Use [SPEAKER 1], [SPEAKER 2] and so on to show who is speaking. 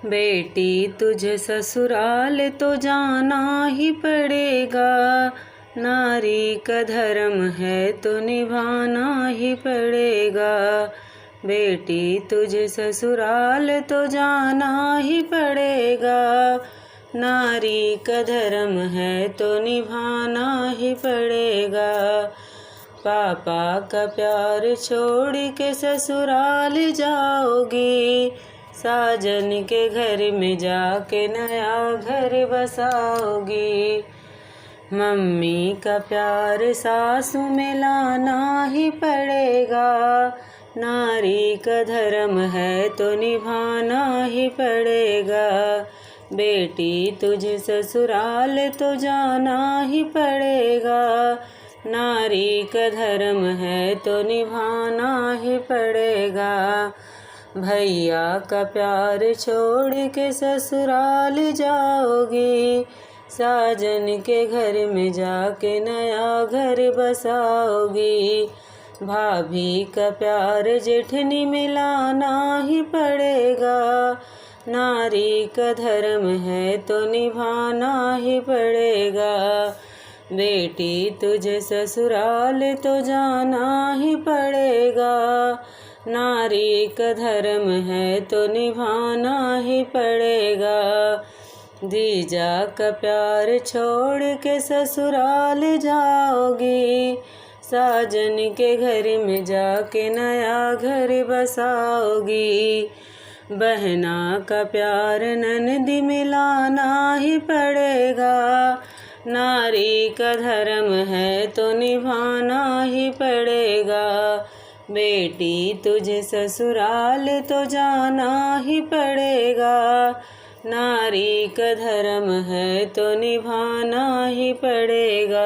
[SPEAKER 1] बेटी तुझे ससुराल तो जाना ही पड़ेगा, नारी का धर्म है तो निभाना ही पड़ेगा। बेटी तुझे ससुराल तो जाना ही पड़ेगा, नारी का धर्म है तो निभाना ही पड़ेगा। पापा का प्यार छोड़ के ससुराल जाओगी, साजन के घर में जाके नया घर बसाओगी। मम्मी का प्यार सासू में लाना ही पड़ेगा, नारी का धर्म है तो निभाना ही पड़ेगा। बेटी तुझे ससुराल तो जाना ही पड़ेगा, नारी का धर्म है तो निभाना ही पड़ेगा। भैया का प्यार छोड़ के ससुराल जाओगी, साजन के घर में जाके नया घर बसाओगी। भाभी का प्यार जेठनी में लाना ही पड़ेगा, नारी का धर्म है तो निभाना ही पड़ेगा। बेटी तुझे ससुराल तो जाना ही पड़ेगा, नारी का धर्म है तो निभाना ही पड़ेगा। जीजा का प्यार छोड़ के ससुराल जाओगी, साजन के घर में जाके नया घर बसाओगी। बहना का प्यार ननदी में लाना ही पड़ेगा, नारी का धर्म है तो निभाना ही पड़ेगा। बेटी तुझे ससुराल तो जाना ही पड़ेगा, नारी का धर्म है तो निभाना ही पड़ेगा।